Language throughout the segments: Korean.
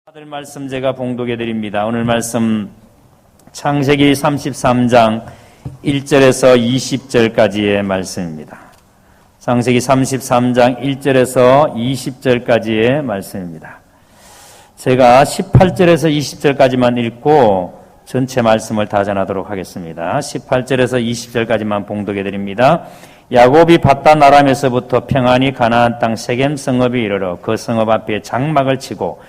받을 말씀 제가 봉독해 드립니다. 오늘 말씀 창세기 33장 1절에서 20절까지의 말씀입니다. 창세기 33장 1절에서 20절까지의 말씀입니다. 제가 18절에서 20절까지만 읽고 전체 말씀을 다 전하도록 하겠습니다. 18절에서 20절까지만 봉독해 드립니다. 야곱이 밧단 아람에서부터 평안히 가나안 땅 세겜 성읍에 이르러 그 성읍 앞에 장막을 치고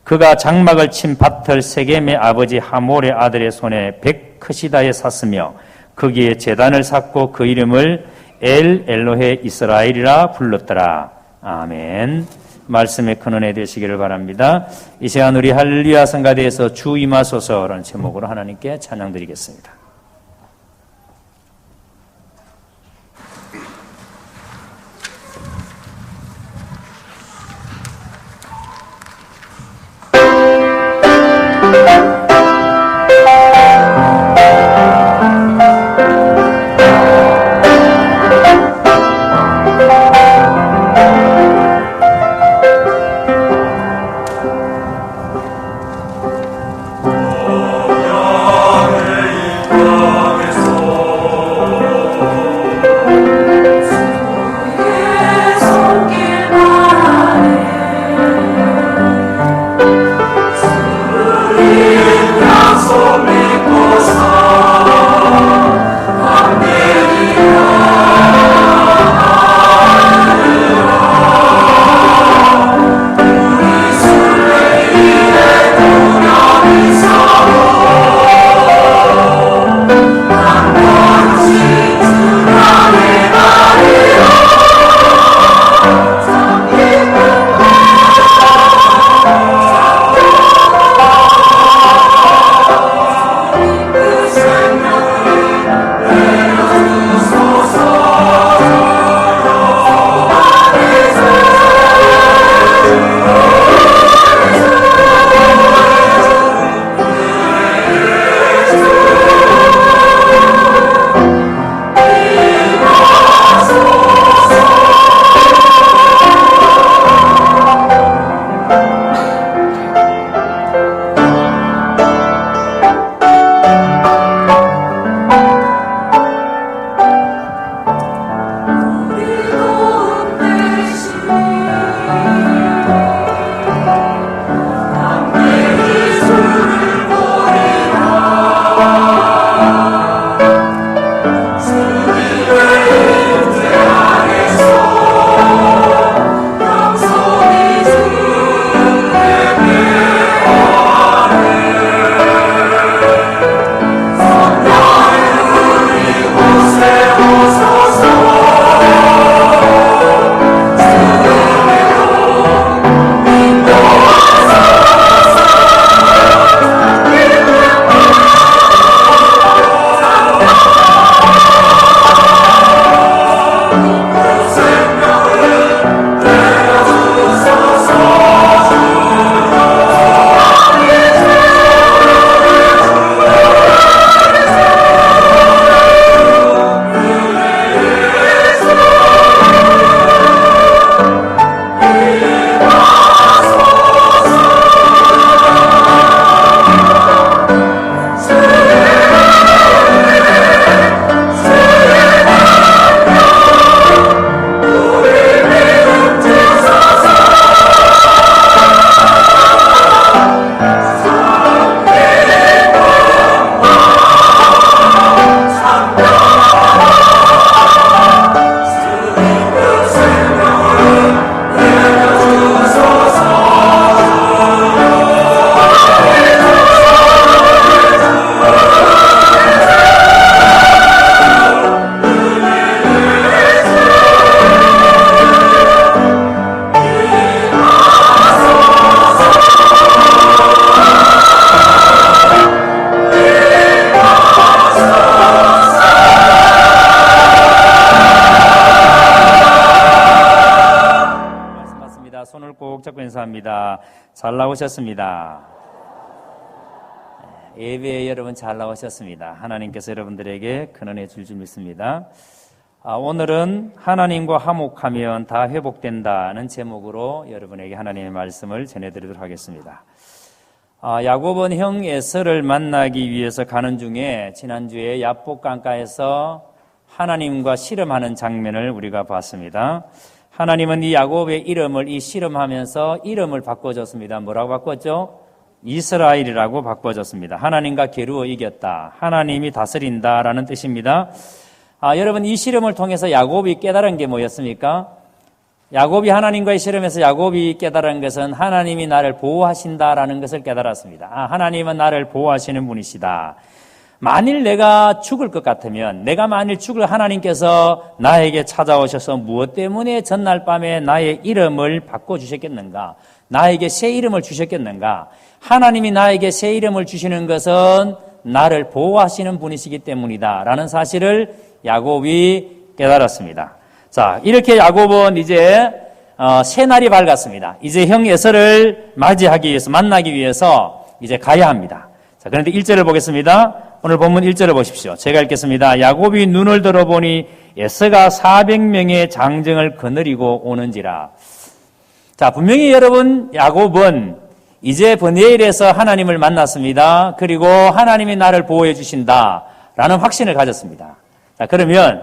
그가 장막을 친 밭을 세겜의 아버지 하몰의 아들의 손에 백크시다에 샀으며 거기에 제단을 샀고 그 이름을 엘 엘로헤 이스라엘이라 불렀더라. 아멘. 말씀에 큰 은혜 되시기를 바랍니다. 이 시간 우리 할렐루야 성가대에서 주 임하소서라는 제목으로 하나님께 찬양드리겠습니다. 손을 꼭 잡고 인사합니다. 잘 나오셨습니다. 예배에 여러분 잘 나오셨습니다. 하나님께서 여러분들에게 큰 은혜 줄 믿습니다. 오늘은 하나님과 화목하면 다 회복된다는 제목으로 여러분에게 하나님의 말씀을 전해드리도록 하겠습니다. 야곱은 형 에서를 만나기 위해서 가는 중에 지난주에 야복 강가에서 하나님과 씨름하는 장면을 우리가 봤습니다. 하나님은 이 야곱의 이름을 씨름하면서 이름을 바꿔줬습니다. 뭐라고 바꿨죠? 이스라엘이라고 바꿔줬습니다. 하나님과 겨루어 이겼다. 하나님이 다스린다라는 뜻입니다. 여러분, 이 씨름을 통해서 야곱이 깨달은 게 뭐였습니까? 야곱이 하나님과의 씨름에서 야곱이 깨달은 것은 하나님이 나를 보호하신다라는 것을 깨달았습니다. 하나님은 나를 보호하시는 분이시다. 만일 내가 죽을 것 같으면, 내가 만일 죽을 하나님께서 나에게 찾아오셔서 무엇 때문에 전날 밤에 나의 이름을 바꿔주셨겠는가? 나에게 새 이름을 주셨겠는가? 하나님이 나에게 새 이름을 주시는 것은 나를 보호하시는 분이시기 때문이다 라는 사실을 야곱이 깨달았습니다. 자, 이렇게 야곱은 이제 새날이 밝았습니다. 이제 형 에서를 맞이하기 위해서, 만나기 위해서 이제 가야 합니다. 자, 그런데 1절을 보겠습니다. 오늘 본문 1절을 보십시오. 제가 읽겠습니다. 야곱이 눈을 들어보니 에서가 400명의 장정을 거느리고 오는지라. 자, 분명히 여러분, 야곱은 이제 브네일에서 하나님을 만났습니다. 그리고 하나님이 나를 보호해 주신다라는 확신을 가졌습니다. 자, 그러면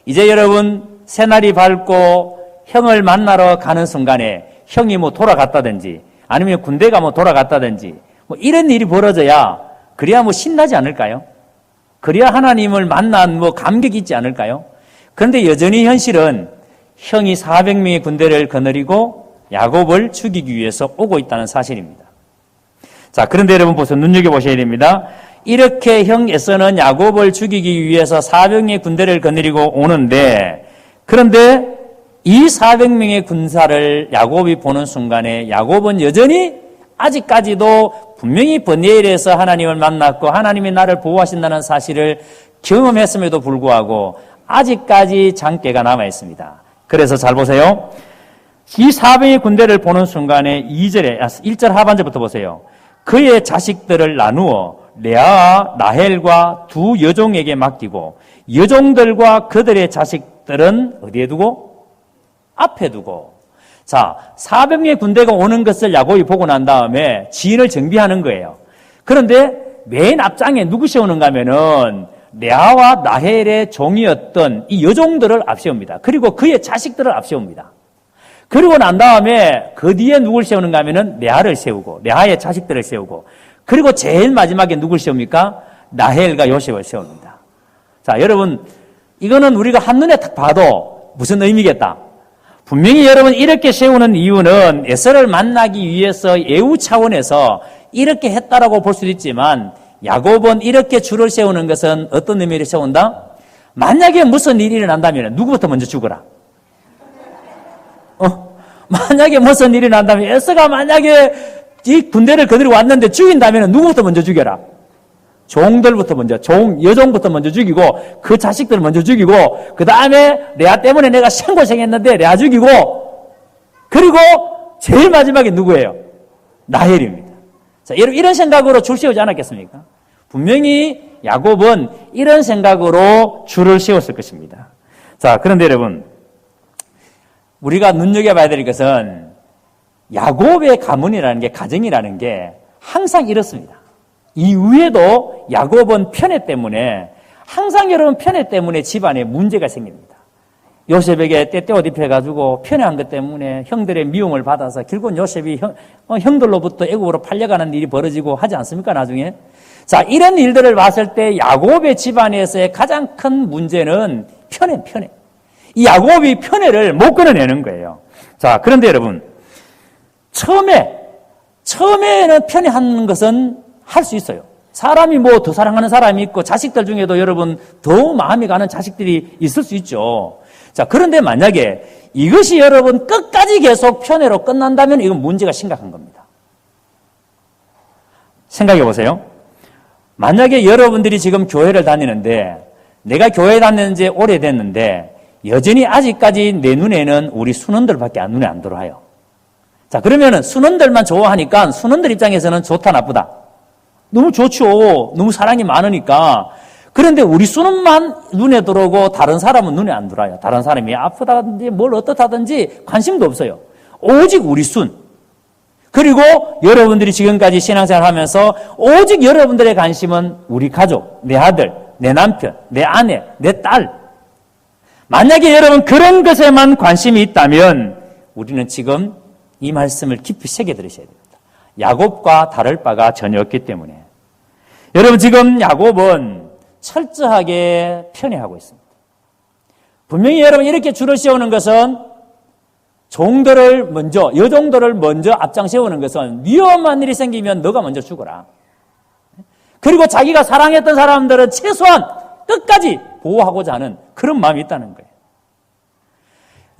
이제 여러분, 새날이 밝고 형을 만나러 가는 순간에 형이 돌아갔다든지 아니면 군대가 돌아갔다든지 이런 일이 벌어져야 그래야 신나지 않을까요? 그래야 하나님을 만난 감격이 있지 않을까요? 그런데 여전히 현실은 형이 400명의 군대를 거느리고 야곱을 죽이기 위해서 오고 있다는 사실입니다. 자, 그런데 여러분 보세요. 눈여겨보셔야 됩니다. 이렇게 형 에서는 야곱을 죽이기 위해서 400명의 군대를 거느리고 오는데, 그런데 이 400명의 군사를 야곱이 보는 순간에 야곱은 여전히 아직까지도 분명히 브네일에서 하나님을 만났고 하나님이 나를 보호하신다는 사실을 경험했음에도 불구하고 아직까지 장깨가 남아 있습니다. 그래서 잘 보세요. 이 400명의 군대를 보는 순간에 1절 하반절부터 보세요. 그의 자식들을 나누어 레아와 라헬과 두 여종에게 맡기고 여종들과 그들의 자식들은 어디에 두고? 앞에 두고. 자, 400명의 군대가 오는 것을 야곱이 보고 난 다음에 지인을 정비하는 거예요. 그런데 맨 앞장에 누구 세우는가 하면은 레아와 라헬의 종이었던 이 여종들을 앞세웁니다. 그리고 그의 자식들을 앞세웁니다. 그리고 난 다음에 그 뒤에 누굴 세우는가 하면은 레아를 세우고 레아의 자식들을 세우고 그리고 제일 마지막에 누굴 세웁니까? 라헬과 요셉을 세웁니다. 자, 여러분, 이거는 우리가 한눈에 딱 봐도 무슨 의미겠다? 분명히 여러분 이렇게 세우는 이유는 에서를 만나기 위해서 예우 차원에서 이렇게 했다라고 볼 수도 있지만 야곱은 이렇게 줄을 세우는 것은 어떤 의미를 세운다? 만약에 무슨 일이 일어난다면 누구부터 먼저 죽어라? 만약에 무슨 일이 난다면 에서가 만약에 이 군대를 거느리고 왔는데 죽인다면 누구부터 먼저 죽여라? 종들부터 먼저, 여종부터 먼저 죽이고 그 자식들을 먼저 죽이고 그 다음에 레아 때문에 내가 생고생했는데 레아 죽이고 그리고 제일 마지막에 누구예요? 라헬입니다. 자, 여러분 이런 생각으로 줄 세우지 않았겠습니까? 분명히 야곱은 이런 생각으로 줄을 세웠을 것입니다. 자, 그런데 여러분 우리가 눈여겨봐야 될 것은 야곱의 가문이라는 게, 가정이라는 게 항상 이렇습니다. 이후에도 야곱은 편애 때문에 항상 여러분 편애 때문에 집안에 문제가 생깁니다. 요셉에게 떼떼옷 입혀가지고 편애한 것 때문에 형들의 미움을 받아서 결국은 요셉이 형들로부터 애국으로 팔려가는 일이 벌어지고 하지 않습니까 나중에? 자, 이런 일들을 봤을 때 야곱의 집안에서의 가장 큰 문제는 편애. 이 야곱이 편애를 못 끊어내는 거예요. 자, 그런데 여러분 처음에는 편애하는 것은 할 수 있어요. 사람이 더 사랑하는 사람이 있고 자식들 중에도 여러분 더 마음이 가는 자식들이 있을 수 있죠. 자, 그런데 만약에 이것이 여러분 끝까지 계속 편애로 끝난다면 이건 문제가 심각한 겁니다. 생각해 보세요. 만약에 여러분들이 지금 교회를 다니는데 내가 교회 다니는 지 오래됐는데 여전히 아직까지 내 눈에는 우리 순원들밖에 눈에 안 들어와요. 자, 그러면은 순원들만 좋아하니까 순원들 입장에서는 좋다 나쁘다? 너무 좋죠. 너무 사랑이 많으니까. 그런데 우리 순원만 눈에 들어오고 다른 사람은 눈에 안 들어와요. 다른 사람이 아프다든지 뭘 어떻다든지 관심도 없어요. 오직 우리 순. 그리고 여러분들이 지금까지 신앙생활 하면서 오직 여러분들의 관심은 우리 가족, 내 아들, 내 남편, 내 아내, 내 딸. 만약에 여러분 그런 것에만 관심이 있다면 우리는 지금 이 말씀을 깊이 새겨 들으셔야 됩니다. 야곱과 다를 바가 전혀 없기 때문에. 여러분 지금 야곱은 철저하게 편애하고 있습니다. 분명히 여러분 이렇게 줄을 세우는 것은 종들을 먼저, 여종들을 먼저 앞장 세우는 것은 위험한 일이 생기면 너가 먼저 죽어라. 그리고 자기가 사랑했던 사람들은 최소한 끝까지 보호하고자 하는 그런 마음이 있다는 거예요.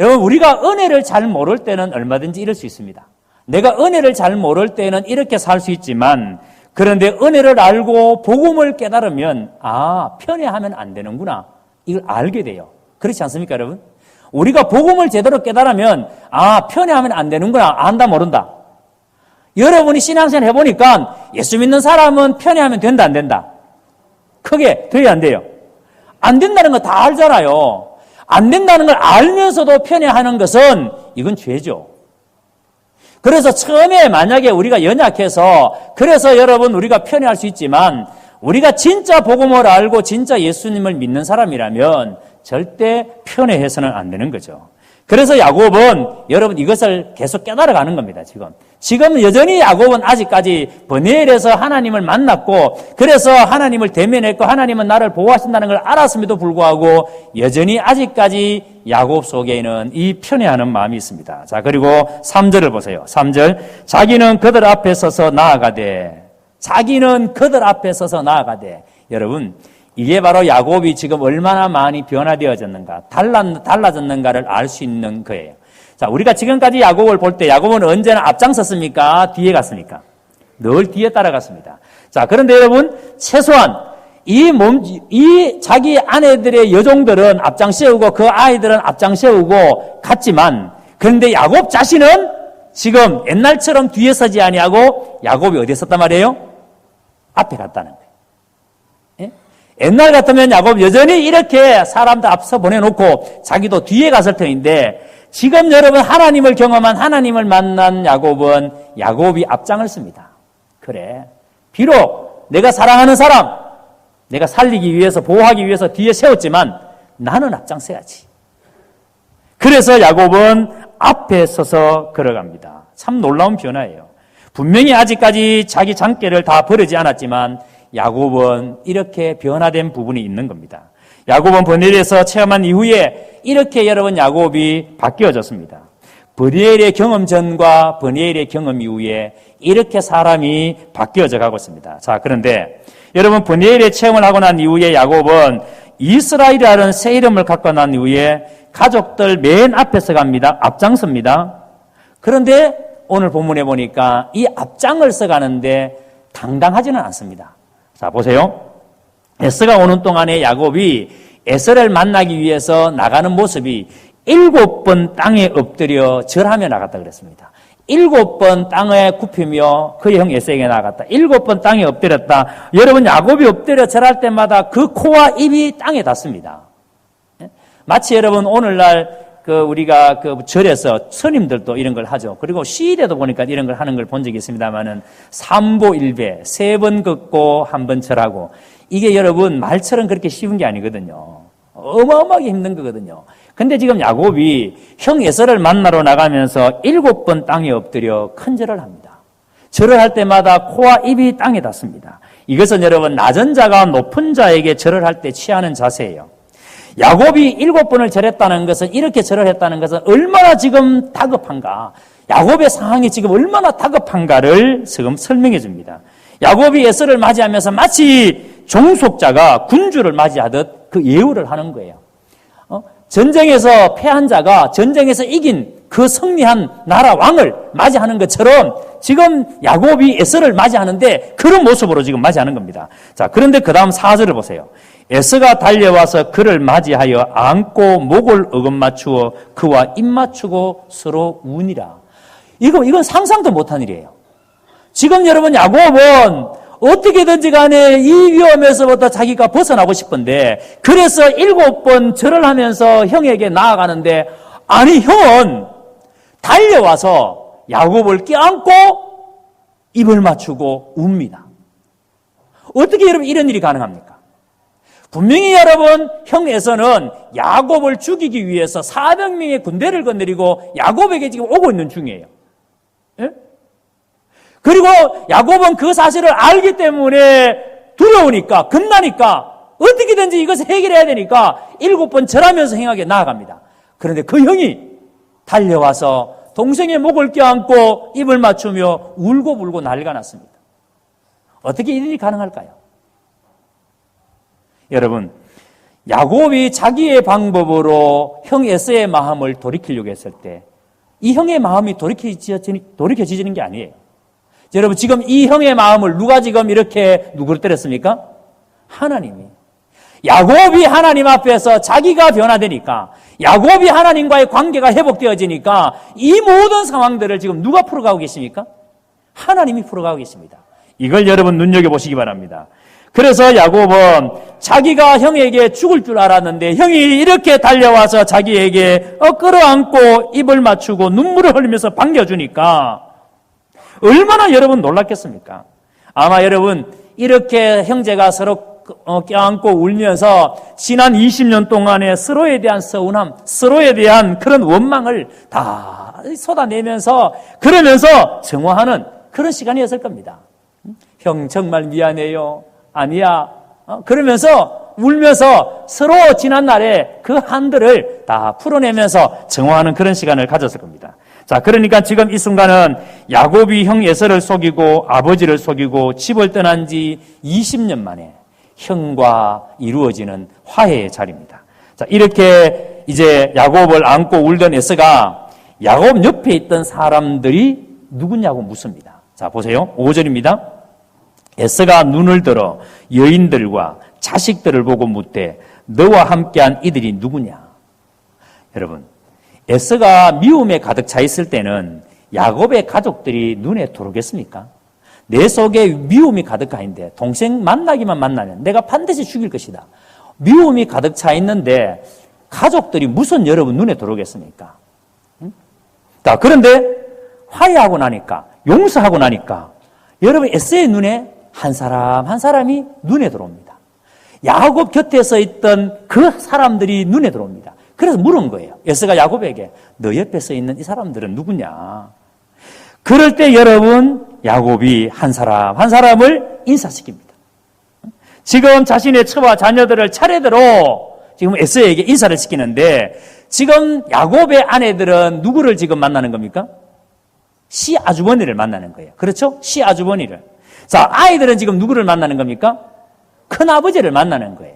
여러분 우리가 은혜를 잘 모를 때는 얼마든지 이럴 수 있습니다. 내가 은혜를 잘 모를 때는 이렇게 살 수 있지만 그런데 은혜를 알고 복음을 깨달으면 편애하면 안 되는구나. 이걸 알게 돼요. 그렇지 않습니까 여러분? 우리가 복음을 제대로 깨달으면 편애하면 안 되는구나. 안다 모른다. 여러분이 신앙생활 해보니까 예수 믿는 사람은 편애하면 된다 안 된다? 크게 돼야 안 돼요? 안 된다는 거 다 알잖아요. 안 된다는 걸 알면서도 편애하는 것은 이건 죄죠. 그래서 처음에 만약에 우리가 연약해서 그래서 여러분 우리가 편애할 수 있지만 우리가 진짜 복음을 알고 진짜 예수님을 믿는 사람이라면 절대 편애해서는 안 되는 거죠. 그래서 야곱은 여러분 이것을 계속 깨달아가는 겁니다. 지금 여전히 야곱은 아직까지 브니엘에서 하나님을 만났고 그래서 하나님을 대면했고 하나님은 나를 보호하신다는 걸 알았음에도 불구하고 여전히 아직까지 야곱 속에는 이 편애하는 마음이 있습니다. 자, 그리고 3절을 보세요. 3절 자기는 그들 앞에 서서 나아가되 여러분 이게 바로 야곱이 지금 얼마나 많이 변화되어졌는가, 달라졌는가를 알 수 있는 거예요. 자, 우리가 지금까지 야곱을 볼 때 야곱은 언제나 앞장섰습니까? 뒤에 갔습니까? 늘 뒤에 따라갔습니다. 자, 그런데 여러분, 최소한 이 자기 아내들의 여종들은 앞장 세우고 그 아이들은 앞장 세우고 갔지만 그런데 야곱 자신은 지금 옛날처럼 뒤에 서지 아니하고 야곱이 어디에 섰단 말이에요? 앞에 갔다는 거예요. 옛날 같으면 야곱 여전히 이렇게 사람들 앞서 보내놓고 자기도 뒤에 갔을 터인데 지금 여러분 하나님을 경험한 하나님을 만난 야곱이 앞장을 씁니다. 그래, 비록 내가 사랑하는 사람, 내가 살리기 위해서 보호하기 위해서 뒤에 세웠지만 나는 앞장서야지. 그래서 야곱은 앞에 서서 걸어갑니다. 참 놀라운 변화예요. 분명히 아직까지 자기 장깨를 다 버리지 않았지만 야곱은 이렇게 변화된 부분이 있는 겁니다. 야곱은 브니엘에서 체험한 이후에 이렇게 여러분 야곱이 바뀌어졌습니다. 브니엘의 경험 전과 브니엘의 경험 이후에 이렇게 사람이 바뀌어져 가고 있습니다. 자, 그런데 여러분 브니엘의 체험을 하고 난 이후에 야곱은 이스라엘이라는 새 이름을 갖고 난 이후에 가족들 맨 앞에서 갑니다. 앞장섭니다. 그런데 오늘 본문에 보니까 이 앞장을 서가는데 당당하지는 않습니다. 자, 보세요. 에서가 오는 동안에 야곱이 에서를 만나기 위해서 나가는 모습이 7번 땅에 엎드려 절하며 나갔다 그랬습니다. 7번 땅에 굽히며 그의 형 에서에게 나갔다. 7번 땅에 엎드렸다. 여러분 야곱이 엎드려 절할 때마다 그 코와 입이 땅에 닿습니다. 마치 여러분 오늘날 우리가 절에서 스님들도 이런 걸 하죠. 그리고 시일에도 보니까 이런 걸 하는 걸 본 적이 있습니다만은 삼보일배 3번 걷고 1번 절하고 이게 여러분 말처럼 그렇게 쉬운 게 아니거든요. 어마어마하게 힘든 거거든요. 근데 지금 야곱이 형 에서를 만나러 나가면서 7번 땅에 엎드려 큰 절을 합니다. 절을 할 때마다 코와 입이 땅에 닿습니다. 이것은 여러분 낮은 자가 높은 자에게 절을 할 때 취하는 자세예요. 야곱이 7번을 절했다는 것은 이렇게 절을 했다는 것은 얼마나 지금 다급한가, 야곱의 상황이 지금 얼마나 다급한가를 지금 설명해 줍니다. 야곱이 에서를 맞이하면서 마치 종속자가 군주를 맞이하듯 그 예우를 하는 거예요. 전쟁에서 패한 자가 전쟁에서 이긴 그 승리한 나라 왕을 맞이하는 것처럼 지금 야곱이 에서를 맞이하는데 그런 모습으로 지금 맞이하는 겁니다. 자, 그런데 그 다음 4절을 보세요. 에서가 달려와서 그를 맞이하여 안고 목을 어긋맞추어 그와 입 맞추고 서로 우니라. 이건 상상도 못한 일이에요. 지금 여러분 야곱은 어떻게든지 간에 이 위험에서부터 자기가 벗어나고 싶은데 그래서 7번 절을 하면서 형에게 나아가는데 아니 형은 달려와서 야곱을 껴안고 입을 맞추고 웁니다. 어떻게 여러분 이런 일이 가능합니까? 분명히 여러분 형 에서는 야곱을 죽이기 위해서 400명의 군대를 건드리고 야곱에게 지금 오고 있는 중이에요. 예? 그리고 야곱은 그 사실을 알기 때문에 두려우니까 겁나니까 어떻게든지 이것을 해결해야 되니까 7번 절하면서 행하게 나아갑니다. 그런데 그 형이 달려와서 동생의 목을 껴안고 입을 맞추며 울고 불고 난리가 났습니다. 어떻게 이런 일이 가능할까요? 여러분, 야곱이 자기의 방법으로 형 에서의 마음을 돌이키려고 했을 때 이 형의 마음이 돌이켜지는 게 아니에요. 여러분, 지금 이 형의 마음을 누가 지금 이렇게 누구를 때렸습니까? 하나님이. 야곱이 하나님 앞에서 자기가 변화되니까, 야곱이 하나님과의 관계가 회복되어지니까 이 모든 상황들을 지금 누가 풀어가고 계십니까? 하나님이 풀어가고 계십니다. 이걸 여러분 눈여겨보시기 바랍니다. 그래서 야곱은 자기가 형에게 죽을 줄 알았는데 형이 이렇게 달려와서 자기에게 끌어안고 입을 맞추고 눈물을 흘리면서 반겨주니까 얼마나 여러분 놀랐겠습니까? 아마 여러분 이렇게 형제가 서로 껴안고 울면서 지난 20년 동안의 서로에 대한 서운함, 서로에 대한 그런 원망을 다 쏟아내면서 그러면서 정화하는 그런 시간이었을 겁니다. 형 정말 미안해요. 아니야. 그러면서 울면서 서로 지난 날에 그 한들을 다 풀어내면서 정화하는 그런 시간을 가졌을 겁니다. 자, 그러니까 지금 이 순간은 야곱이 형 에서를 속이고 아버지를 속이고 집을 떠난 지 20년 만에 형과 이루어지는 화해의 자리입니다. 자, 이렇게 이제 야곱을 안고 울던 에서가 야곱 옆에 있던 사람들이 누구냐고 묻습니다. 자, 보세요. 5절입니다. 에서가 눈을 들어 여인들과 자식들을 보고 묻되 너와 함께한 이들이 누구냐? 여러분, 에서가 미움에 가득 차 있을 때는 야곱의 가족들이 눈에 들어오겠습니까? 내 속에 미움이 가득한데 동생 만나기만 만나면 내가 반드시 죽일 것이다. 미움이 가득 차 있는데 가족들이 무슨 여러분 눈에 들어오겠습니까? 자, 그런데 화해하고 나니까, 용서하고 나니까 여러분 에서의 눈에 한 사람 한 사람이 눈에 들어옵니다. 야곱 곁에 서 있던 그 사람들이 눈에 들어옵니다. 그래서 물은 거예요. 에서가 야곱에게 너 옆에 서 있는 이 사람들은 누구냐? 그럴 때 여러분 야곱이 한 사람 한 사람을 인사시킵니다. 지금 자신의 처와 자녀들을 차례대로 지금 에서에게 인사를 시키는데 지금 야곱의 아내들은 누구를 지금 만나는 겁니까? 시아주버니를 만나는 거예요. 그렇죠? 시아주버니를. 자, 아이들은 지금 누구를 만나는 겁니까? 큰아버지를 만나는 거예요.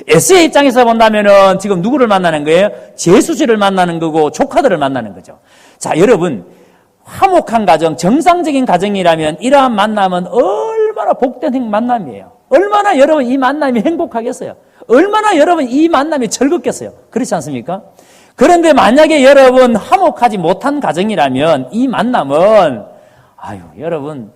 에서의 입장에서 본다면은 지금 누구를 만나는 거예요? 제수씨를 만나는 거고 조카들을 만나는 거죠. 자, 여러분, 화목한 가정, 정상적인 가정이라면 이러한 만남은 얼마나 복된 만남이에요. 얼마나 여러분 이 만남이 행복하겠어요. 얼마나 여러분 이 만남이 즐겁겠어요. 그렇지 않습니까? 그런데 만약에 여러분 화목하지 못한 가정이라면 이 만남은 여러분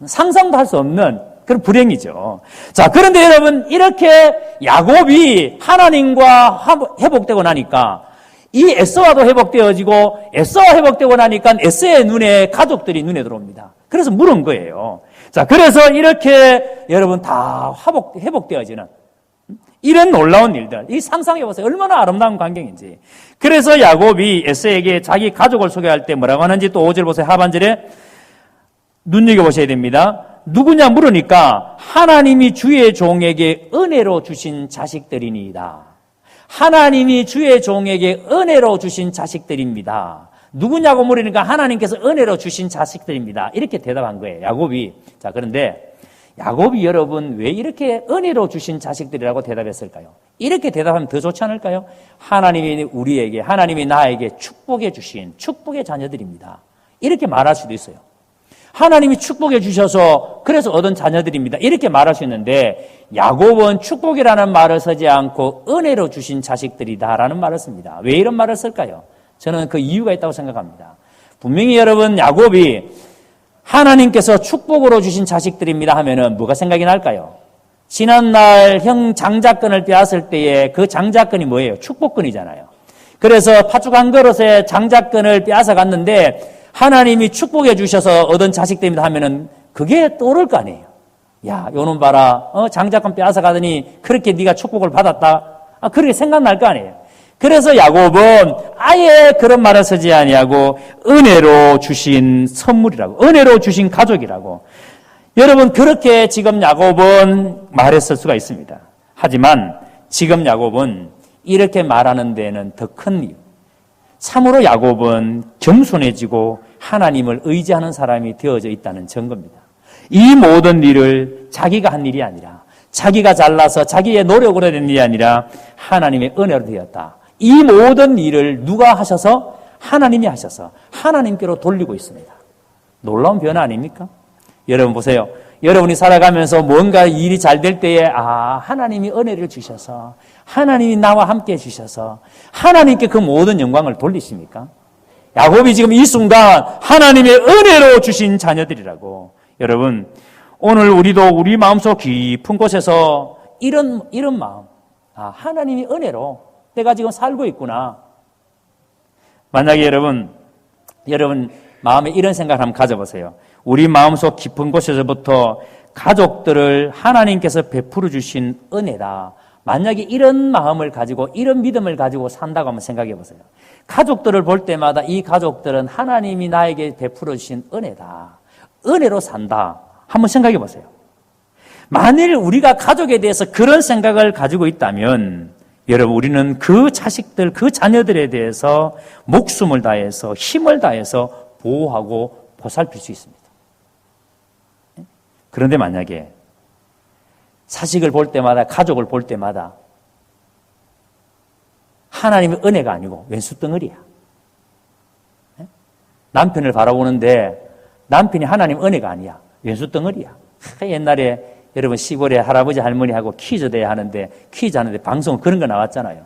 상상도 할 수 없는 그런 불행이죠. 자, 그런데 여러분 이렇게 야곱이 하나님과 회복되고 나니까 이 에서와도 회복되어지고 에서와 회복되고 나니까 에서의 눈에 가족들이 눈에 들어옵니다. 그래서 물은 거예요. 자, 그래서 이렇게 여러분 다 회복되어지는 이런 놀라운 일들, 이 상상해보세요. 얼마나 아름다운 광경인지. 그래서 야곱이 에서에게 자기 가족을 소개할 때 뭐라고 하는지 또 5절 보세요. 하반절에 눈여겨보셔야 됩니다. 누구냐 물으니까 하나님이 주의 종에게 은혜로 주신 자식들이니이다. 하나님이 주의 종에게 은혜로 주신 자식들입니다. 누구냐고 물으니까 하나님께서 은혜로 주신 자식들입니다. 이렇게 대답한 거예요, 야곱이. 자, 그런데 야곱이 여러분 왜 이렇게 은혜로 주신 자식들이라고 대답했을까요? 이렇게 대답하면 더 좋지 않을까요? 하나님이 나에게 축복해 주신 축복의 자녀들입니다. 이렇게 말할 수도 있어요. 하나님이 축복해 주셔서 그래서 얻은 자녀들입니다. 이렇게 말할 수 있는데 야곱은 축복이라는 말을 쓰지 않고 은혜로 주신 자식들이다라는 말을 씁니다. 왜 이런 말을 쓸까요? 저는 그 이유가 있다고 생각합니다. 분명히 여러분 야곱이 하나님께서 축복으로 주신 자식들입니다 하면은 뭐가 생각이 날까요? 지난날 형 장자권을 빼앗을 때에 그 장자권이 뭐예요? 축복권이잖아요. 그래서 팥죽 한 그릇에 장자권을 빼앗아 갔는데 하나님이 축복해 주셔서 얻은 자식들입니다 하면은 그게 떠오를 거 아니에요. 야, 요놈 봐라. 장자권 빼앗아 가더니 그렇게 네가 축복을 받았다. 그렇게 생각날 거 아니에요. 그래서 야곱은 아예 그런 말을 쓰지 아니하고 은혜로 주신 선물이라고, 은혜로 주신 가족이라고. 여러분, 그렇게 지금 야곱은 말했을 수가 있습니다. 하지만 지금 야곱은 이렇게 말하는 데는 더 큰 이유. 참으로 야곱은 겸손해지고 하나님을 의지하는 사람이 되어져 있다는 증거입니다. 이 모든 일을 자기가 한 일이 아니라, 자기가 잘나서 자기의 노력으로 된 일이 아니라 하나님의 은혜로 되었다. 이 모든 일을 누가 하셔서? 하나님이 하셔서 하나님께로 돌리고 있습니다. 놀라운 변화 아닙니까? 여러분 보세요. 여러분이 살아가면서 뭔가 일이 잘 될 때에 하나님이 은혜를 주셔서, 하나님이 나와 함께 해주셔서 하나님께 그 모든 영광을 돌리십니까? 야곱이 지금 이 순간 하나님의 은혜로 주신 자녀들이라고. 여러분, 오늘 우리도 우리 마음속 깊은 곳에서 이런 마음, 하나님이 은혜로 내가 지금 살고 있구나. 만약에 여러분 마음에 이런 생각을 한번 가져보세요. 우리 마음속 깊은 곳에서부터 가족들을 하나님께서 베풀어 주신 은혜다. 만약에 이런 마음을 가지고, 이런 믿음을 가지고 산다고 한번 생각해 보세요. 가족들을 볼 때마다 이 가족들은 하나님이 나에게 베풀어 주신 은혜다. 은혜로 산다. 한번 생각해 보세요. 만일 우리가 가족에 대해서 그런 생각을 가지고 있다면, 여러분, 우리는 그 자식들, 그 자녀들에 대해서 목숨을 다해서, 힘을 다해서 보호하고 보살필 수 있습니다. 그런데 만약에 자식을 볼 때마다, 가족을 볼 때마다 하나님의 은혜가 아니고 왼수덩어리야. 남편을 바라보는데 남편이 하나님 은혜가 아니야. 왼수덩어리야. 옛날에 여러분 시골에 할아버지 할머니하고 퀴즈 대회 하는데, 퀴즈 하는데 방송 그런 거 나왔잖아요.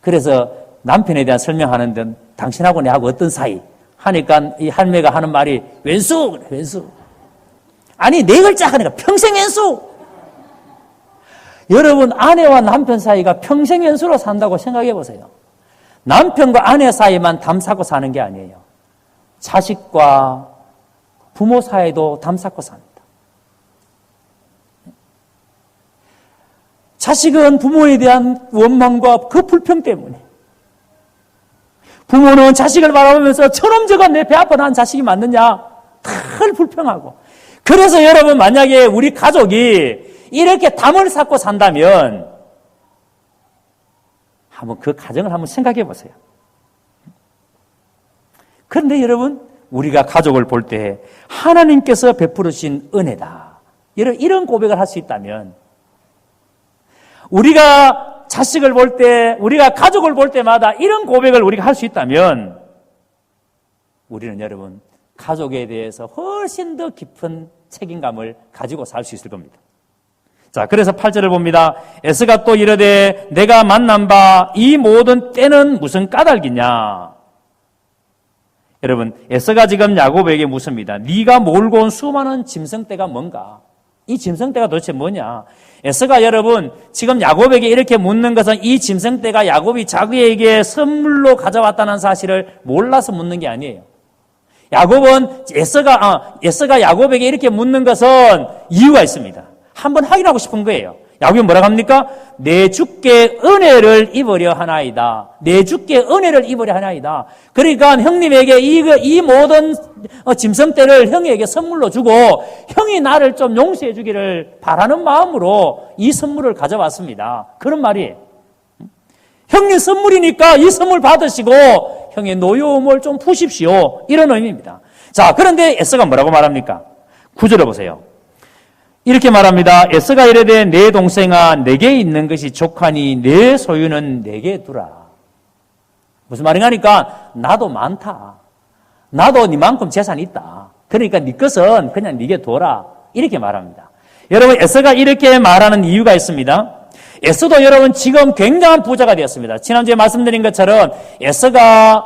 그래서 남편에 대한 설명하는데 당신하고 내하고 어떤 사이? 하니까 이 할매가 하는 말이 왼수. 아니, 네 글자 하니까 평생 왼수. 여러분, 아내와 남편 사이가 평생 왼수로 산다고 생각해 보세요. 남편과 아내 사이만 담 쌓고 사는 게 아니에요. 자식과 부모 사이도 담 쌓고 삽니다. 자식은 부모에 대한 원망과 그 불평 때문에, 부모는 자식을 바라보면서 저놈 저거 내 배 아파 난 자식이 맞느냐 늘 불평하고. 그래서 여러분, 만약에 우리 가족이 이렇게 담을 쌓고 산다면 한번 그 가정을 한번 생각해 보세요. 그런데 여러분, 우리가 가족을 볼 때 하나님께서 베풀어 주신 은혜다. 이런 고백을 할 수 있다면, 우리가 자식을 볼 때, 우리가 가족을 볼 때마다 이런 고백을 우리가 할 수 있다면, 우리는 여러분, 가족에 대해서 훨씬 더 깊은 책임감을 가지고 살 수 있을 겁니다. 자, 그래서 8절을 봅니다. 에서가 또 이르되 내가 만난 바 이 모든 때는 무슨 까닭이냐. 여러분, 에서가 지금 야곱에게 묻습니다. 네가 몰고 온 수많은 짐승떼가 뭔가? 이 짐승떼가 도대체 뭐냐? 에서가 여러분 지금 야곱에게 이렇게 묻는 것은 이 짐승떼가 야곱이 자기에게 선물로 가져왔다는 사실을 몰라서 묻는 게 아니에요. 야곱은 에서가 야곱에게 이렇게 묻는 것은 이유가 있습니다. 한번 확인하고 싶은 거예요. 야곱이 뭐라고 합니까? 내 주께 은혜를 입으려 하나이다. 내 주께 은혜를 입으려 하나이다. 그러니까 형님에게 이 모든 짐승떼를 형에게 선물로 주고 형이 나를 좀 용서해 주기를 바라는 마음으로 이 선물을 가져왔습니다. 그런 말이에요. 형님 선물이니까 이 선물 받으시고 형의 노여움을 좀 푸십시오. 이런 의미입니다. 자, 그런데 에서가 뭐라고 말합니까? 9절을 보세요. 이렇게 말합니다. 에서가 이르되 내 동생아 내게 있는 것이 족하니 내 소유는 내게 두라. 무슨 말인가 하니까 나도 많다. 나도 니만큼 재산이 있다. 그러니까 네 것은 그냥 네게 둬라. 이렇게 말합니다. 여러분, 에서가 이렇게 말하는 이유가 있습니다. 에서도 여러분 지금 굉장한 부자가 되었습니다. 지난주에 말씀드린 것처럼 에서가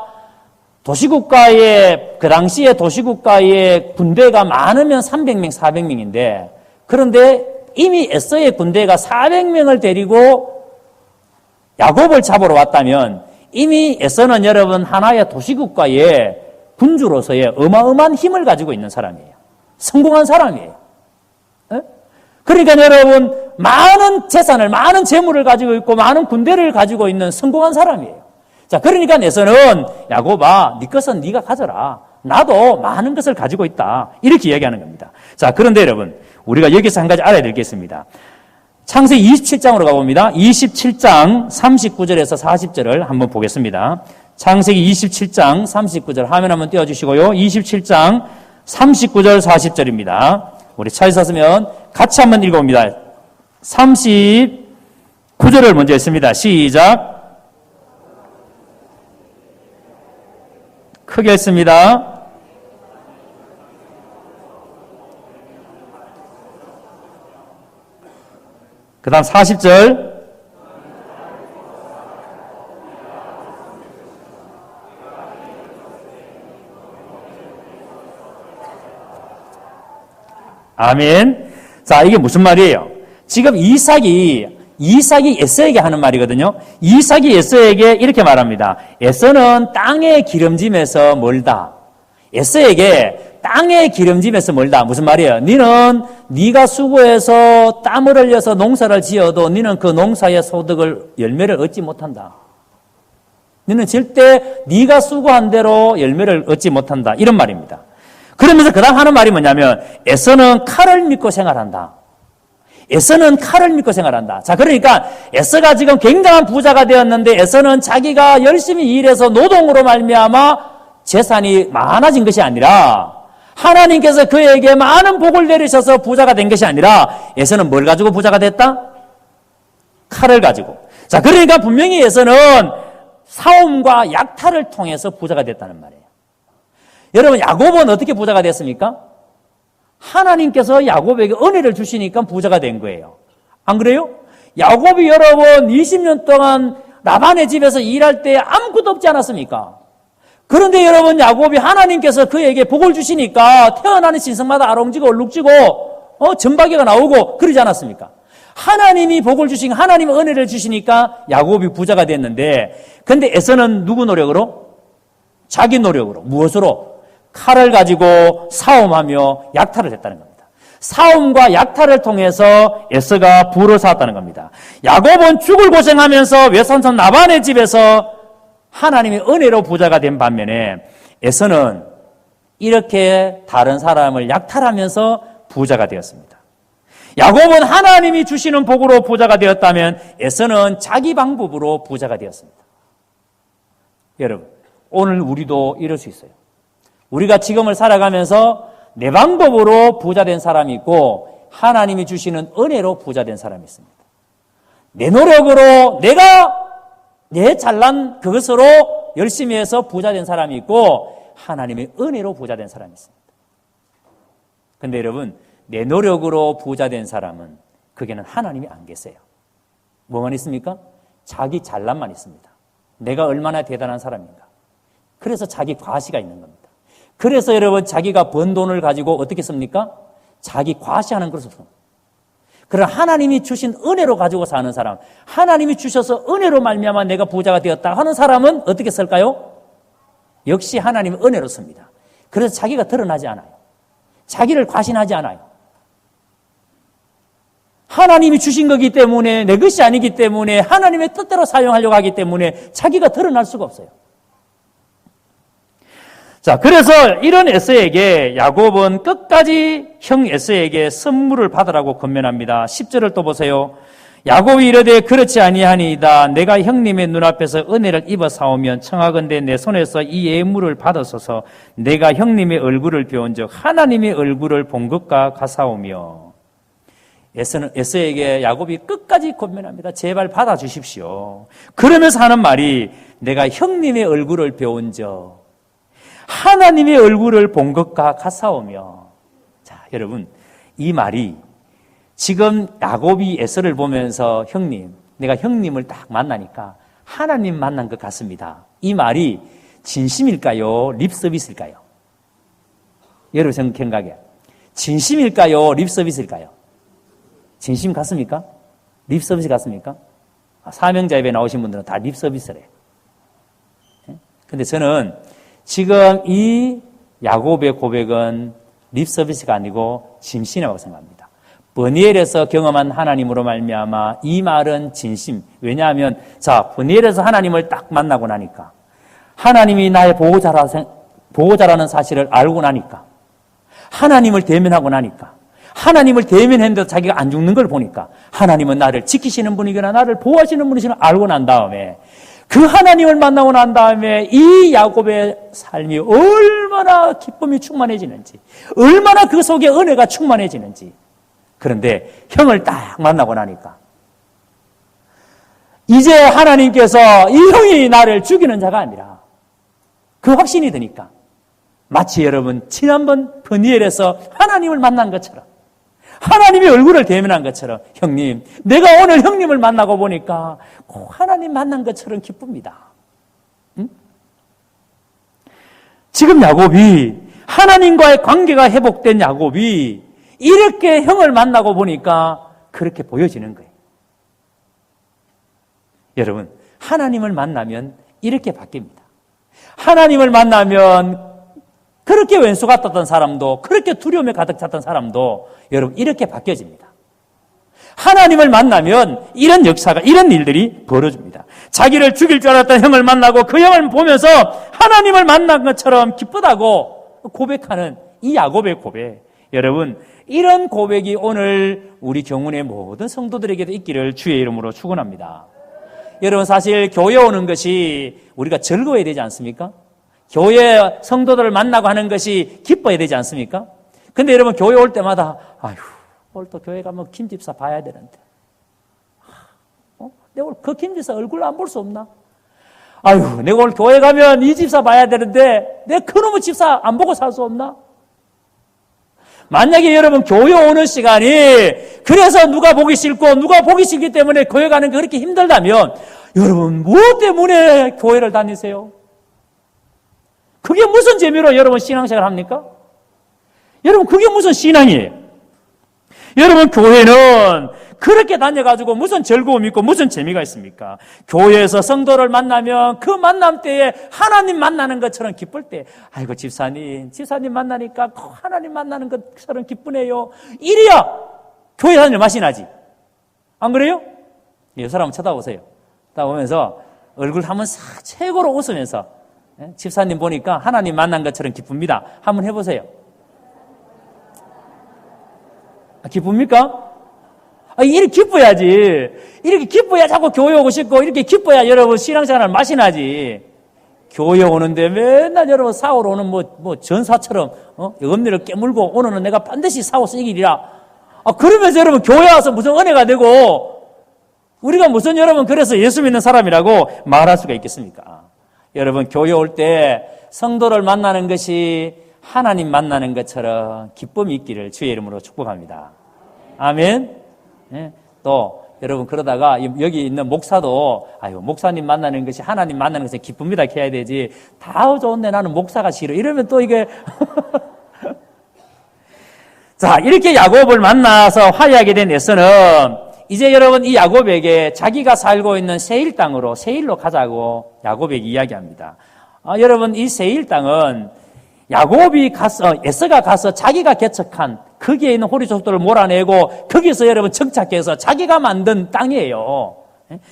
도시국가의, 그 당시에 도시국가의 군대가 많으면 300명, 400명인데 그런데 이미 에서의 군대가 400명을 데리고 야곱을 잡으러 왔다면 이미 에서는 여러분 하나의 도시국가의 군주로서의 어마어마한 힘을 가지고 있는 사람이에요. 성공한 사람이에요. 에? 그러니까 여러분, 많은 재산을, 많은 재물을 가지고 있고 많은 군대를 가지고 있는 성공한 사람이에요. 자, 그러니까 에서는 야곱아, 네 것은 네가 가져라. 나도 많은 것을 가지고 있다. 이렇게 이야기하는 겁니다. 자, 그런데 여러분, 우리가 여기서 한 가지 알아야 될 게 있습니다. 창세기 27장으로 가봅니다. 27장 39절에서 40절을 한번 보겠습니다. 창세기 27장 39절 화면 한번 띄워주시고요. 27장 39절 40절입니다. 우리 차에 섰으면 같이 한번 읽어봅니다. 39절을 먼저 했습니다. 시작. 크게 했습니다. 그 다음 40절. 아멘. 자, 이게 무슨 말이에요? 지금 이삭이 에서에게 하는 말이거든요. 이삭이 에서에게 이렇게 말합니다. 에서는 땅의 기름짐에서 멀다. 에서에게 땅의 기름짐에서 멀다. 무슨 말이에요? 너는 네가 수고해서 땀을 흘려서 농사를 지어도 너는 그 농사의 소득을 열매를 얻지 못한다. 너는 절대 네가 수고한 대로 열매를 얻지 못한다. 이런 말입니다. 그러면서 그 다음 하는 말이 뭐냐면 에서는 칼을 믿고 생활한다. 에서는 칼을 믿고 생활한다. 자, 그러니까 에서가 지금 굉장한 부자가 되었는데 에서는 자기가 열심히 일해서 노동으로 말미암아 재산이 많아진 것이 아니라 하나님께서 그에게 많은 복을 내리셔서 부자가 된 것이 아니라 에서는 뭘 가지고 부자가 됐다? 칼을 가지고. 자, 그러니까 분명히 에서는 사움과 약탈을 통해서 부자가 됐다는 말이에요. 여러분, 야곱은 어떻게 부자가 됐습니까? 하나님께서 야곱에게 은혜를 주시니까 부자가 된 거예요. 안 그래요? 야곱이 여러분 20년 동안 라반의 집에서 일할 때 아무것도 없지 않았습니까? 그런데 여러분, 야곱이 하나님께서 그에게 복을 주시니까 태어나는 신생마다 아롱지고 얼룩지고 전박이가 나오고 그러지 않았습니까? 하나님이 복을 주시니까, 하나님이 은혜를 주시니까 야곱이 부자가 됐는데, 근데 에서는 누구 노력으로? 자기 노력으로. 무엇으로? 칼을 가지고 싸움하며 약탈을 했다는 겁니다. 싸움과 약탈을 통해서 에서가 부를 쌓았다는 겁니다. 야곱은 죽을 고생하면서 외삼촌 라반의 집에서 하나님의 은혜로 부자가 된 반면에 에서는 이렇게 다른 사람을 약탈하면서 부자가 되었습니다. 야곱은 하나님이 주시는 복으로 부자가 되었다면 에서는 자기 방법으로 부자가 되었습니다. 여러분, 오늘 우리도 이럴 수 있어요. 우리가 지금을 살아가면서 내 방법으로 부자된 사람이 있고 하나님이 주시는 은혜로 부자된 사람이 있습니다. 내 노력으로 내 잘난 그것으로 열심히 해서 부자된 사람이 있고 하나님의 은혜로 부자된 사람이 있습니다. 그런데 여러분, 내 노력으로 부자된 사람은 그게는 하나님이 안 계세요. 뭐만 있습니까? 자기 잘난만 있습니다. 내가 얼마나 대단한 사람인가. 그래서 자기 과시가 있는 겁니다. 그래서 여러분, 자기가 번 돈을 가지고 어떻게 씁니까? 자기 과시하는 것을 씁니다. 그러나 하나님이 주신 은혜로 가지고 사는 사람, 하나님이 주셔서 은혜로 말미암아 내가 부자가 되었다 하는 사람은 어떻게 쓸까요? 역시 하나님의 은혜로 씁니다. 그래서 자기가 드러나지 않아요. 자기를 과신하지 않아요. 하나님이 주신 거기 때문에, 내 것이 아니기 때문에, 하나님의 뜻대로 사용하려고 하기 때문에 자기가 드러날 수가 없어요. 자, 그래서 이런 에서에게 야곱은 끝까지 형 에서에게 선물을 받으라고 권면합니다. 10절을 또 보세요. 야곱이 이르되 그렇지 아니하니이다. 내가 형님의 눈앞에서 은혜를 입어 사오면 청하건대 내 손에서 이 예물을 받았어서 내가 형님의 얼굴을 배운즉 하나님의 얼굴을 본 것과 같사오며. 에서에게 야곱이 끝까지 권면합니다. 제발 받아주십시오. 그러면서 하는 말이 내가 형님의 얼굴을 배운즉 하나님의 얼굴을 본 것과 같사오며. 자, 여러분, 이 말이 지금 야곱이 에서를 보면서 형님, 내가 형님을 딱 만나니까 하나님 만난 것 같습니다. 이 말이 진심일까요? 립서비스일까요? 여러분 생각에 진심일까요? 립서비스일까요? 진심 같습니까? 립서비스 같습니까? 사명자 예배 나오신 분들은 다 립서비스래. 근데 저는 지금 이 야곱의 고백은 립서비스가 아니고 진심이라고 생각합니다. 브니엘에서 경험한 하나님으로 말미암아 이 말은 진심. 왜냐하면 브니엘에서 하나님을 딱 만나고 나니까, 하나님이 나의 보호자라는 사실을 알고 나니까, 하나님을 대면하고 나니까, 하나님을 대면했는데도 자기가 안 죽는 걸 보니까 하나님은 나를 지키시는 분이거나 나를 보호하시는 분이시나 알고 난 다음에, 그 하나님을 만나고 난 다음에 이 야곱의 삶이 얼마나 기쁨이 충만해지는지, 얼마나 그 속에 은혜가 충만해지는지. 그런데 형을 딱 만나고 나니까 이제 하나님께서 이 형이 나를 죽이는 자가 아니라, 그 확신이 드니까 마치 여러분 지난번 브니엘에서 하나님을 만난 것처럼, 하나님의 얼굴을 대면한 것처럼, 형님, 내가 오늘 형님을 만나고 보니까 꼭 하나님 만난 것처럼 기쁩니다. 응? 지금 야곱이, 하나님과의 관계가 회복된 야곱이 이렇게 형을 만나고 보니까 그렇게 보여지는 거예요. 여러분, 하나님을 만나면 이렇게 바뀝니다. 하나님을 만나면 그렇게 왼수 같았던 사람도, 그렇게 두려움에 가득 찼던 사람도 여러분 이렇게 바뀌어집니다. 하나님을 만나면 이런 역사가, 이런 일들이 벌어집니다. 자기를 죽일 줄 알았던 형을 만나고 그 형을 보면서 하나님을 만난 것처럼 기쁘다고 고백하는 이 야곱의 고백. 여러분, 이런 고백이 오늘 우리 경운의 모든 성도들에게도 있기를 주의 이름으로 축원합니다. 여러분, 사실 교회 오는 것이 우리가 즐거워야 되지 않습니까? 교회 성도들을 만나고 하는 것이 기뻐야 되지 않습니까? 근데 여러분, 교회 올 때마다 오늘 또 교회 가면 김 집사 봐야 되는데, 내가 오늘 그 김 집사 얼굴 안 볼 수 없나? 내가 오늘 교회 가면 이 집사 봐야 되는데 내가 그놈의 집사 안 보고 살 수 없나? 만약에 여러분 교회 오는 시간이 그래서 누가 보기 싫고 누가 보기 싫기 때문에 교회 가는 게 그렇게 힘들다면, 여러분 무엇 때문에 교회를 다니세요? 그게 무슨 재미로 여러분 신앙생활 합니까? 여러분, 그게 무슨 신앙이에요? 여러분, 교회는 그렇게 다녀가지고 무슨 즐거움이 있고 무슨 재미가 있습니까? 교회에서 성도를 만나면 그 만남 때에 하나님 만나는 것처럼 기쁠 때, 아이고 집사님 만나니까 하나님 만나는 것처럼 기쁘네요. 이래야 교회 다니는 맛이 나지. 안 그래요? 이 사람 쳐다보세요. 쳐다보면서 얼굴 한번 싹 최고로 웃으면서, 집사님 보니까 하나님 만난 것처럼 기쁩니다. 한번 해보세요. 기쁩니까? 이렇게 기뻐야지. 이렇게 기뻐야 자꾸 교회 오고 싶고, 이렇게 기뻐야 여러분 신앙생활 맛이 나지. 교회 오는데 맨날 여러분 사오러 오는 전사처럼, 엄니를 깨물고, 오늘은 내가 반드시 사오서 이기리라. 그러면서 여러분 교회 와서 무슨 은혜가 되고, 우리가 무슨 여러분 그래서 예수 믿는 사람이라고 말할 수가 있겠습니까? 여러분, 교회 올 때 성도를 만나는 것이 하나님 만나는 것처럼 기쁨이 있기를 주의 이름으로 축복합니다. 아멘. 또 여러분, 그러다가 여기 있는 목사도 목사님 만나는 것이 하나님 만나는 것이 기쁩니다 해야 되지, 다 좋은데 나는 목사가 싫어 이러면 또 이게 자, 이렇게 야곱을 만나서 화해하게 된 에서는 이제 여러분 이 야곱에게 자기가 살고 있는 세일 땅으로, 세일로 가자고 야곱에게 이야기합니다. 여러분, 이 세일 땅은 야곱이 에서가 가서 자기가 개척한 거기에 있는 호리 족들을 몰아내고 거기서 여러분 정착해서 자기가 만든 땅이에요.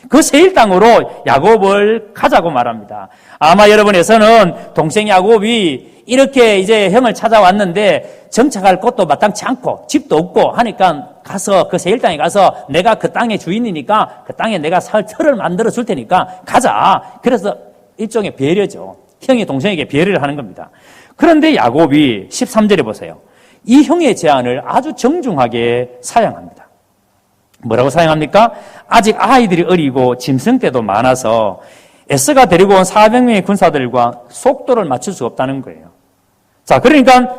그 세일 땅으로 야곱을 가자고 말합니다. 아마 여러분에서는 동생 야곱이 이렇게 이제 형을 찾아왔는데 정착할 곳도 마땅치 않고 집도 없고 하니까 가서 그 세일 땅에 가서 내가 그 땅의 주인이니까 그 땅에 내가 살 터를 만들어 줄 테니까 가자. 그래서 일종의 배려죠. 형이 동생에게 배려를 하는 겁니다. 그런데 야곱이 13절에 보세요. 이 형의 제안을 아주 정중하게 사양합니다. 뭐라고 사양합니까? 아직 아이들이 어리고 짐승떼도 많아서 에서가 데리고 온 400명의 군사들과 속도를 맞출 수 없다는 거예요. 자, 그러니까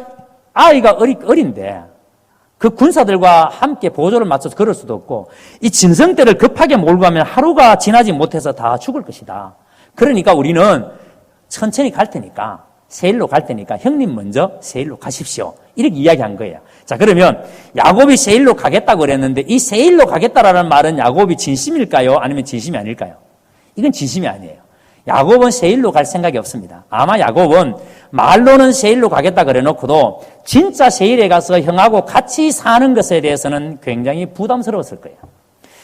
아이가 어린데 그 군사들과 함께 보조를 맞춰서 걸을 수도 없고, 이 짐승떼를 급하게 몰고 가면 하루가 지나지 못해서 다 죽을 것이다. 그러니까 우리는 천천히 갈 테니까, 세일로 갈 테니까 형님 먼저 세일로 가십시오. 이렇게 이야기한 거예요. 자, 그러면 야곱이 세일로 가겠다고 그랬는데 이 세일로 가겠다라는 말은 야곱이 진심일까요? 아니면 진심이 아닐까요? 이건 진심이 아니에요. 야곱은 세일로 갈 생각이 없습니다. 아마 야곱은 말로는 세일로 가겠다 그래 놓고도 진짜 세일에 가서 형하고 같이 사는 것에 대해서는 굉장히 부담스러웠을 거예요.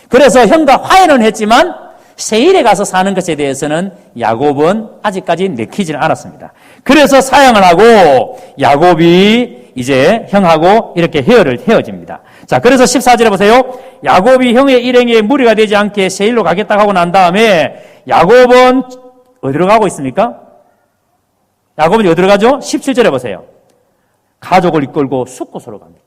그래서 형과 화해는 했지만 세일에 가서 사는 것에 대해서는 야곱은 아직까지 내키지는 않았습니다. 그래서 사양을 하고 야곱이 이제 형하고 이렇게 헤어집니다. 자, 그래서 14절에 보세요. 야곱이 형의 일행에 무리가 되지 않게 세일로 가겠다고 하고 난 다음에 야곱은 어디로 가고 있습니까? 야곱은 어디로 가죠? 17절에 보세요. 가족을 이끌고 숫곳으로 갑니다.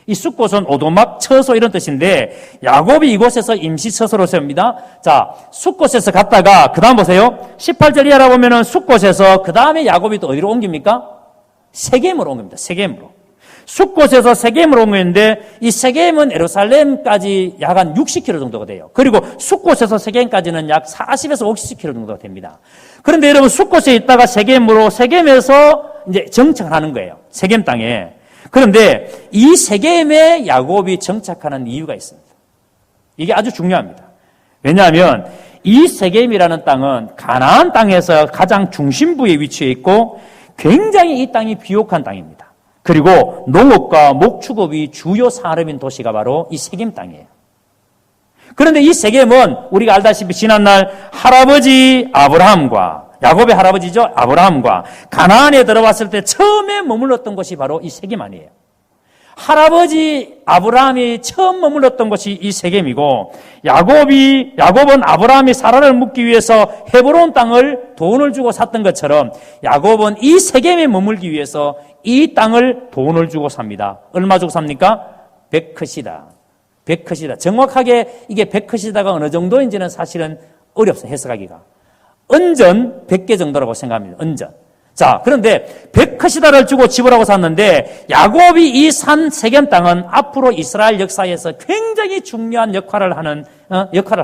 이 숫곳은 오두막, 처소 이런 뜻인데 야곱이 이곳에서 임시 처소로 세웁니다. 자, 숫곳에서 갔다가 그 다음 보세요. 18절 이하라 보면은 숫곳에서 그 다음에 야곱이 또 어디로 옮깁니까? 세겜으로 옮깁니다. 세겜으로. 숫곳에서 세겜으로 옮겼는데 이 세겜은 예루살렘까지 약 한 60km 정도가 돼요. 그리고 숫곳에서 세겜까지는 약 40에서 50km 정도가 됩니다. 그런데 여러분 숫곳에 있다가 세겜에서 이제 정착을 하는 거예요. 세겜 땅에. 그런데 이 세겜에 야곱이 정착하는 이유가 있습니다. 이게 아주 중요합니다. 왜냐하면 이 세겜이라는 땅은 가나안 땅에서 가장 중심부에 위치해 있고 굉장히 이 땅이 비옥한 땅입니다. 그리고 농업과 목축업이 주요 산업인 도시가 바로 이 세겜 땅이에요. 그런데 이 세겜은 우리가 알다시피 지난날 할아버지 아브라함과 야곱의 할아버지죠. 아브라함과 가나안에 들어왔을 때 처음에 머물렀던 곳이 바로 이 세겜 아니에요. 할아버지 아브라함이 처음 머물렀던 곳이 이 세겜이고 야곱은 아브라함이 사라를 묻기 위해서 헤브론 땅을 돈을 주고 샀던 것처럼 야곱은 이 세겜에 머물기 위해서 이 땅을 돈을 주고 삽니다. 얼마 주고 삽니까? 100컷이다. 100컷이다. 정확하게 이게 100컷이다가 어느 정도인지는 사실은 어렵습니다. 해석하기가. 은전 100개 정도라고 생각합니다. 은전. 자, 그런데 100컷이다를 주고 지불하고 샀는데 야곱이 이 산 세겜 땅은 앞으로 이스라엘 역사에서 굉장히 중요한 역할을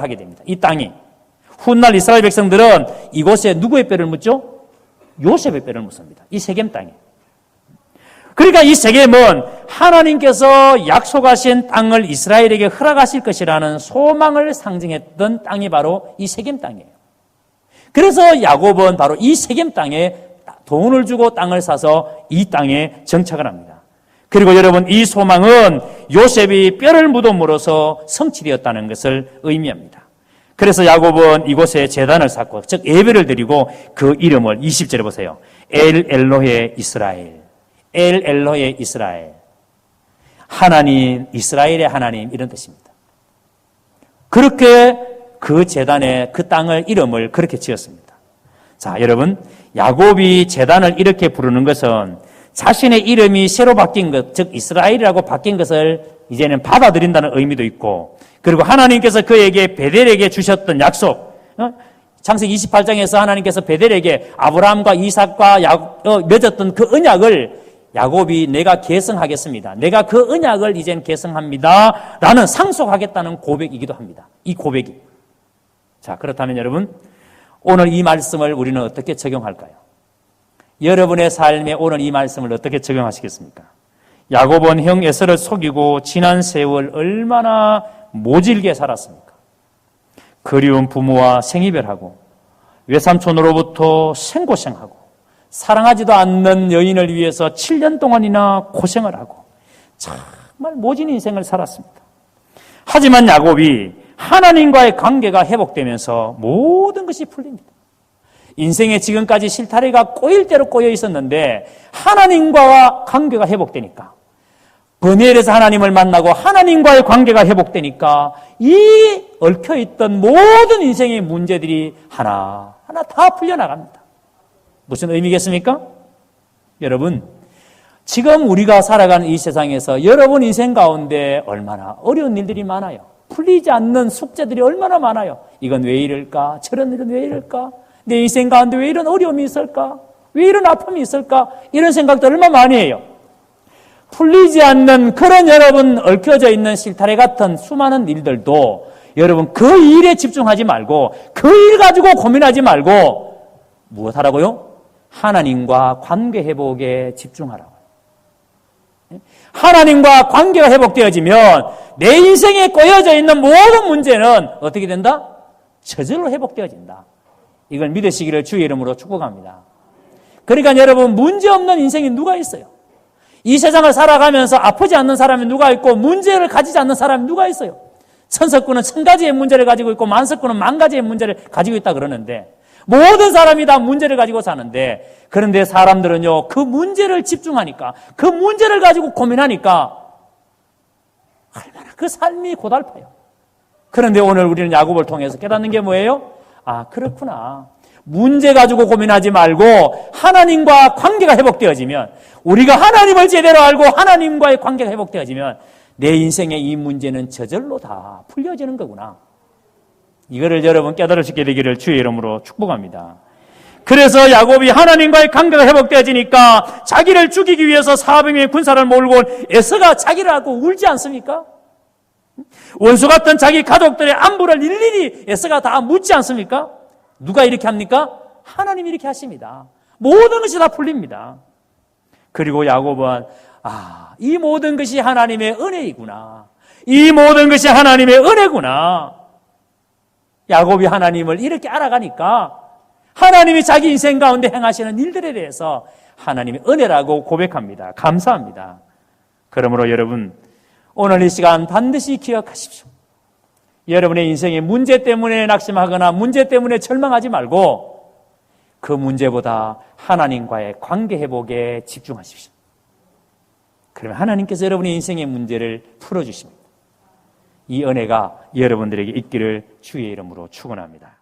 하게 됩니다. 이 땅이. 훗날 이스라엘 백성들은 이곳에 누구의 뼈를 묻죠? 요셉의 뼈를 묻습니다. 이 세겜 땅에. 그러니까 이 세겜은 하나님께서 약속하신 땅을 이스라엘에게 허락하실 것이라는 소망을 상징했던 땅이 바로 이 세겜 땅이에요. 그래서 야곱은 바로 이 세겜 땅에 돈을 주고 땅을 사서 이 땅에 정착을 합니다. 그리고 여러분 이 소망은 요셉이 뼈를 묻음으로써 성취되었다는 것을 의미합니다. 그래서 야곱은 이곳에 제단을 쌓고 즉 예배를 드리고 그 이름을 20절에 보세요. 엘 엘로헤 이스라엘. 엘 엘로헤 이스라엘. 하나님, 이스라엘의 하나님 이런 뜻입니다. 그렇게 그 제단에 그 땅을 이름을 그렇게 지었습니다. 자, 여러분 야곱이 제단을 이렇게 부르는 것은 자신의 이름이 새로 바뀐 것, 즉 이스라엘이라고 바뀐 것을 이제는 받아들인다는 의미도 있고 그리고 하나님께서 그에게 베델에게 주셨던 약속, 창세기 28장에서 하나님께서 베델에게 아브라함과 이삭과 맺었던 그 언약을 야곱이 내가 계승하겠습니다. 내가 그 언약을 이젠 계승합니다. 라는 상속하겠다는 고백이기도 합니다. 이 고백이. 자, 그렇다면 여러분 오늘 이 말씀을 우리는 어떻게 적용할까요? 여러분의 삶에 오늘 이 말씀을 어떻게 적용하시겠습니까? 야곱은 형 에서를 속이고 지난 세월 얼마나 모질게 살았습니까? 그리운 부모와 생이별하고 외삼촌으로부터 생고생하고 사랑하지도 않는 여인을 위해서 7년 동안이나 고생을 하고 정말 모진 인생을 살았습니다. 하지만 야곱이 하나님과의 관계가 회복되면서 모든 것이 풀립니다. 인생에 지금까지 실타래가 꼬일 대로 꼬여 있었는데 하나님과 관계가 회복되니까 버니엘에서 하나님을 만나고 하나님과의 관계가 회복되니까 이 얽혀있던 모든 인생의 문제들이 하나하나 다 풀려나갑니다. 무슨 의미겠습니까? 여러분, 지금 우리가 살아가는 이 세상에서 여러분 인생 가운데 얼마나 어려운 일들이 많아요. 풀리지 않는 숙제들이 얼마나 많아요. 이건 왜 이럴까? 저런 일은 왜 이럴까? 내 인생 가운데 왜 이런 어려움이 있을까? 왜 이런 아픔이 있을까? 이런 생각들 얼마나 많이 해요. 풀리지 않는 그런 여러분 얽혀져 있는 실타래 같은 수많은 일들도 여러분 그 일에 집중하지 말고 그 일 가지고 고민하지 말고 무엇하라고요? 하나님과 관계 회복에 집중하라고. 하나님과 관계가 회복되어지면 내 인생에 꼬여져 있는 모든 문제는 어떻게 된다? 저절로 회복되어진다. 이걸 믿으시기를 주의 이름으로 축복합니다. 그러니까 여러분, 문제 없는 인생이 누가 있어요? 이 세상을 살아가면서 아프지 않는 사람이 누가 있고 문제를 가지지 않는 사람이 누가 있어요? 천석군은 1000가지의 문제를 가지고 있고 만석군은 10,000가지의 문제를 가지고 있다 그러는데, 모든 사람이 다 문제를 가지고 사는데, 그런데 사람들은요, 그 문제를 집중하니까, 그 문제를 가지고 고민하니까 얼마나 그 삶이 고달파요. 그런데 오늘 우리는 야곱을 통해서 깨닫는 게 뭐예요? 아, 그렇구나. 문제 가지고 고민하지 말고 하나님과 관계가 회복되어지면, 우리가 하나님을 제대로 알고 하나님과의 관계가 회복되어지면 내 인생의 이 문제는 저절로 다 풀려지는 거구나. 이거를 여러분 깨달을 수 있게 되기를 주의 이름으로 축복합니다. 그래서 야곱이 하나님과의 관계가 회복되어지니까 자기를 죽이기 위해서 400명의 군사를 몰고 온 에서가 자기를 하고 울지 않습니까? 원수 같은 자기 가족들의 안부를 일일이 에서가 다 묻지 않습니까? 누가 이렇게 합니까? 하나님이 이렇게 하십니다. 모든 것이 다 풀립니다. 그리고 야곱은 이 모든 것이 하나님의 은혜이구나. 이 모든 것이 하나님의 은혜구나. 야곱이 하나님을 이렇게 알아가니까 하나님이 자기 인생 가운데 행하시는 일들에 대해서 하나님의 은혜라고 고백합니다. 감사합니다. 그러므로 여러분, 오늘 이 시간 반드시 기억하십시오. 여러분의 인생의 문제 때문에 낙심하거나 문제 때문에 절망하지 말고 그 문제보다 하나님과의 관계 회복에 집중하십시오. 그러면 하나님께서 여러분의 인생의 문제를 풀어주십니다. 이 은혜가 여러분들에게 있기를 주의 이름으로 축원합니다.